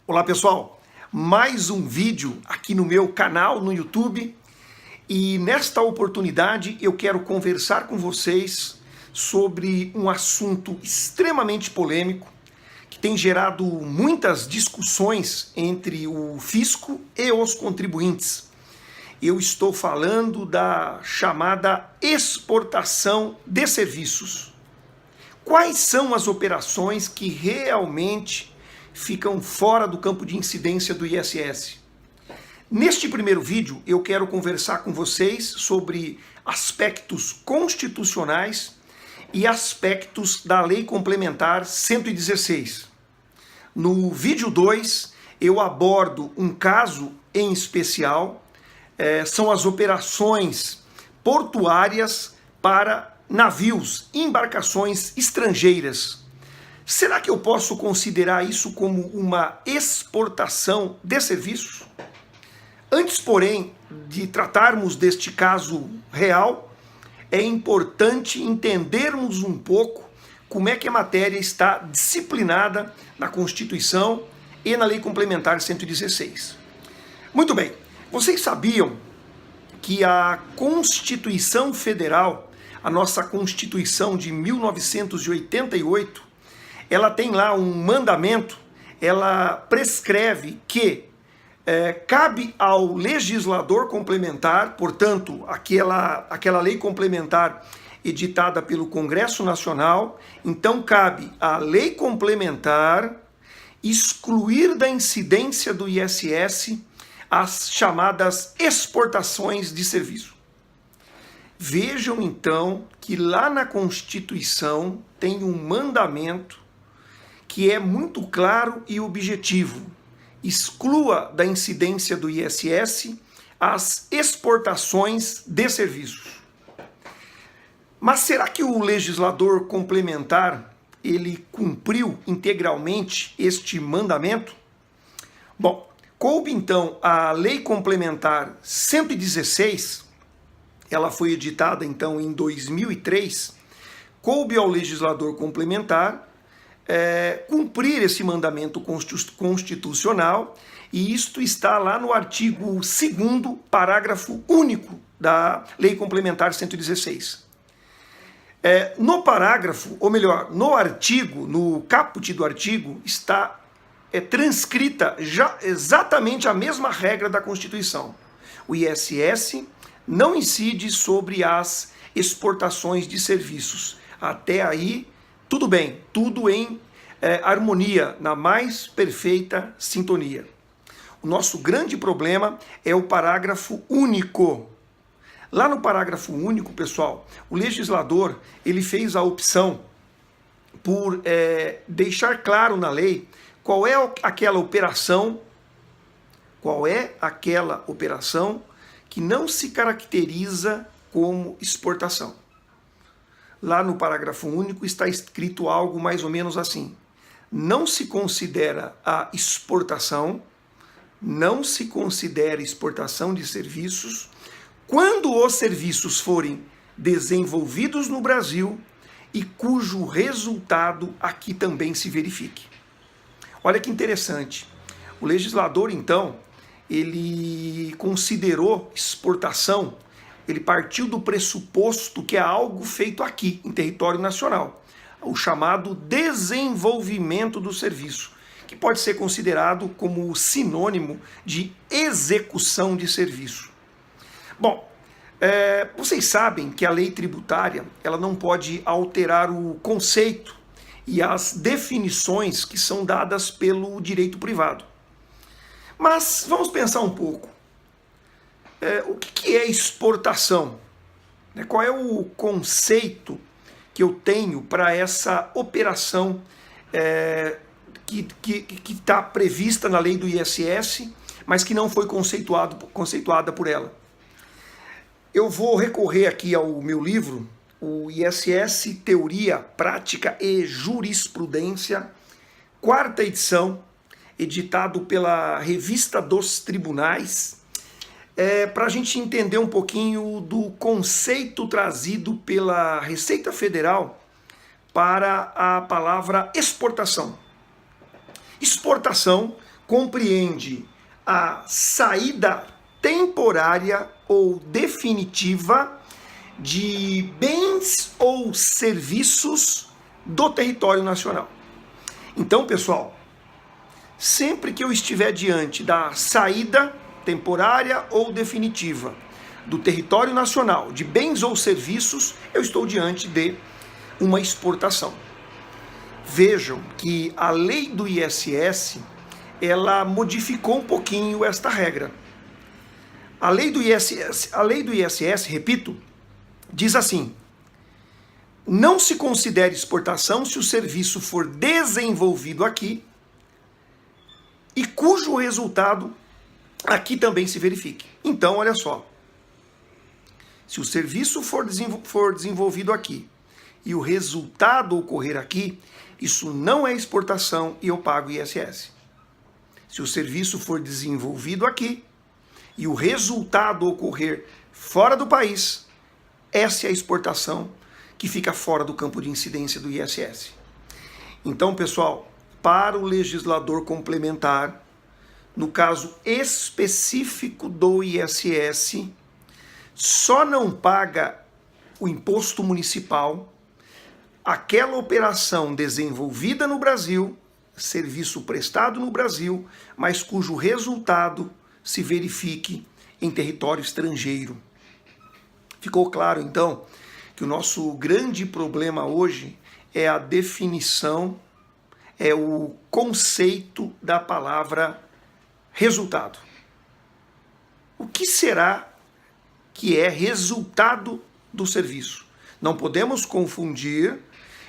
Olá pessoal, mais um vídeo aqui no meu canal no YouTube e nesta oportunidade eu quero conversar com vocês sobre um assunto extremamente polêmico que tem gerado muitas discussões entre o fisco e os contribuintes. Eu estou falando da chamada exportação de serviços. Quais são as operações que realmente ficam fora do campo de incidência do ISS? Neste primeiro vídeo, eu quero conversar com vocês sobre aspectos constitucionais e aspectos da Lei Complementar 116. No vídeo 2, eu abordo um caso em especial, são as operações portuárias para navios e embarcações estrangeiras. Será que eu posso considerar isso como uma exportação de serviços? Antes, porém, de tratarmos deste caso real, é importante entendermos um pouco como é que a matéria está disciplinada na Constituição e na Lei Complementar 116. Muito bem, vocês sabiam que a Constituição Federal, a nossa Constituição de 1988, ela tem lá um mandamento, ela prescreve que cabe ao legislador complementar, portanto, aquela lei complementar editada pelo Congresso Nacional, então cabe à lei complementar excluir da incidência do ISS as chamadas exportações de serviço. Vejam então que lá na Constituição tem um mandamento que é muito claro e objetivo. Exclua da incidência do ISS as exportações de serviços. Mas será que o legislador complementar ele cumpriu integralmente este mandamento? Bom, coube então a Lei Complementar 116, ela foi editada então em 2003, coube ao legislador complementar cumprir esse mandamento constitucional, e isto está lá no artigo 2º, parágrafo único da Lei Complementar 116. No parágrafo, ou melhor, no artigo, no caput do artigo, está transcrita já exatamente a mesma regra da Constituição. O ISS não incide sobre as exportações de serviços. Até aí, tudo bem, tudo em harmonia, na mais perfeita sintonia. O nosso grande problema é o parágrafo único. Lá no parágrafo único, pessoal, o legislador ele fez a opção por deixar claro na lei qual é aquela operação que não se caracteriza como exportação. Lá no parágrafo único está escrito algo mais ou menos assim: não se considera a exportação, não se considera exportação de serviços quando os serviços forem desenvolvidos no Brasil e cujo resultado aqui também se verifique. Olha que interessante. O legislador, então, ele considerou exportação, ele partiu do pressuposto que é algo feito aqui, em território nacional, o chamado desenvolvimento do serviço, que pode ser considerado como sinônimo de execução de serviço. Bom, vocês sabem que a lei tributária ela não pode alterar o conceito e as definições que são dadas pelo direito privado. Mas vamos pensar um pouco. O que é exportação? Qual é o conceito que eu tenho para essa operação que está prevista na lei do ISS, mas que não foi conceituada por ela? Eu vou recorrer aqui ao meu livro, o ISS Teoria, Prática e Jurisprudência, 4ª edição, editado pela Revista dos Tribunais, para a gente entender um pouquinho do conceito trazido pela Receita Federal para a palavra exportação. Exportação compreende a saída temporária ou definitiva de bens ou serviços do território nacional. Então, pessoal, sempre que eu estiver diante da saída temporária ou definitiva do território nacional de bens ou serviços, eu estou diante de uma exportação. Vejam que a lei do ISS, ela modificou um pouquinho esta regra. A lei do ISS, repito, diz assim: não se considere exportação se o serviço for desenvolvido aqui e cujo resultado aqui também se verifique. Então, olha só, se o serviço for desenvolvido aqui e o resultado ocorrer aqui, isso não é exportação e eu pago ISS. Se o serviço for desenvolvido aqui e o resultado ocorrer fora do país, essa é a exportação que fica fora do campo de incidência do ISS. Então, pessoal, para o legislador complementar, no caso específico do ISS, só não paga o imposto municipal aquela operação desenvolvida no Brasil, serviço prestado no Brasil, mas cujo resultado se verifique em território estrangeiro. Ficou claro, então, que o nosso grande problema hoje é a definição, é o conceito da palavra resultado. O que será que é resultado do serviço? Não podemos confundir,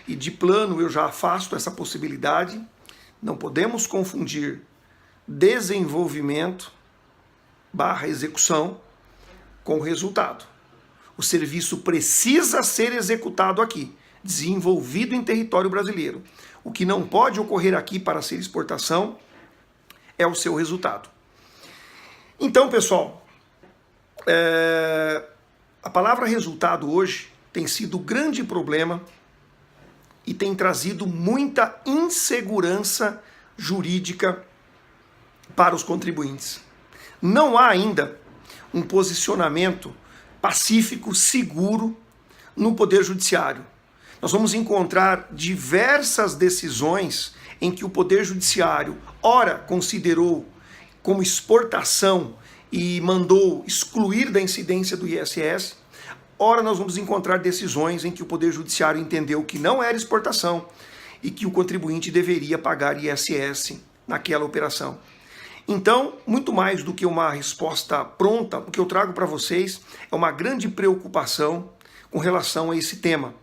e de plano eu já afasto essa possibilidade, não podemos confundir desenvolvimento / execução com resultado. O serviço precisa ser executado aqui, desenvolvido em território brasileiro. O que não pode ocorrer aqui para ser exportação é o seu resultado. Então, pessoal, a palavra resultado hoje tem sido um grande problema e tem trazido muita insegurança jurídica para os contribuintes. Não há ainda um posicionamento pacífico, seguro no Poder Judiciário. Nós vamos encontrar diversas decisões em que o Poder Judiciário, ora, considerou como exportação e mandou excluir da incidência do ISS, ora, nós vamos encontrar decisões em que o Poder Judiciário entendeu que não era exportação e que o contribuinte deveria pagar ISS naquela operação. Então, muito mais do que uma resposta pronta, o que eu trago para vocês é uma grande preocupação com relação a esse tema.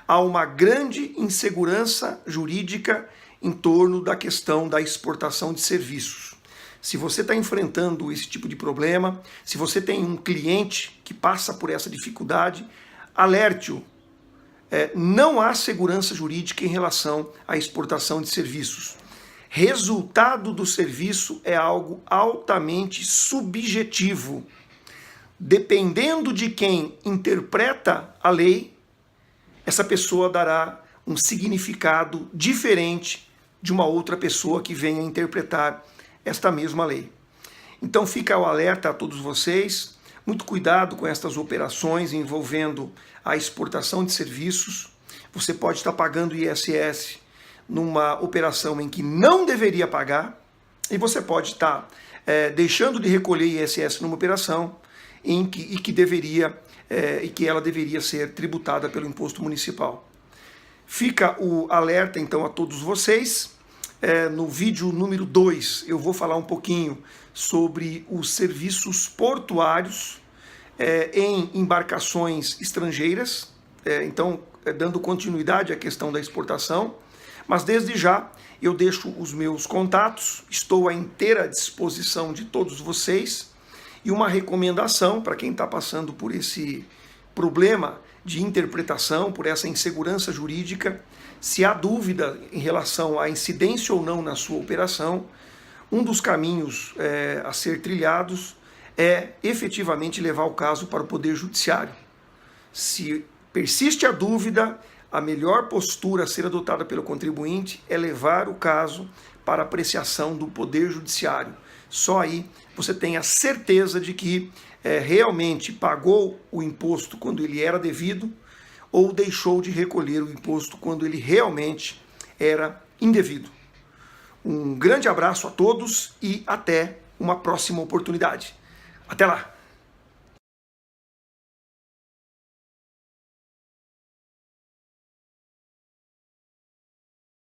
Há uma grande insegurança jurídica em torno da questão da exportação de serviços. Se você está enfrentando esse tipo de problema, se você tem um cliente que passa por essa dificuldade, alerte-o. Não há segurança jurídica em relação à exportação de serviços. Resultado do serviço é algo altamente subjetivo. Dependendo de quem interpreta a lei, essa pessoa dará um significado diferente de uma outra pessoa que venha interpretar esta mesma lei. Então fica o alerta a todos vocês, muito cuidado com estas operações envolvendo a exportação de serviços. Você pode estar pagando ISS numa operação em que não deveria pagar, e você pode estar deixando de recolher ISS numa operação em que ela deveria ser tributada pelo imposto municipal. Fica o alerta então a todos vocês. No vídeo número 2 eu vou falar um pouquinho sobre os serviços portuários em embarcações estrangeiras, então dando continuidade à questão da exportação. Mas desde já eu deixo os meus contatos, estou à inteira disposição de todos vocês, e uma recomendação para quem está passando por esse problema de interpretação, por essa insegurança jurídica: se há dúvida em relação à incidência ou não na sua operação, um dos caminhos a ser trilhados é efetivamente levar o caso para o Poder Judiciário. Se persiste a dúvida, a melhor postura a ser adotada pelo contribuinte é levar o caso para apreciação do Poder Judiciário. Só aí você tem a certeza de que realmente pagou o imposto quando ele era devido ou deixou de recolher o imposto quando ele realmente era indevido. Um grande abraço a todos e até uma próxima oportunidade. Até lá!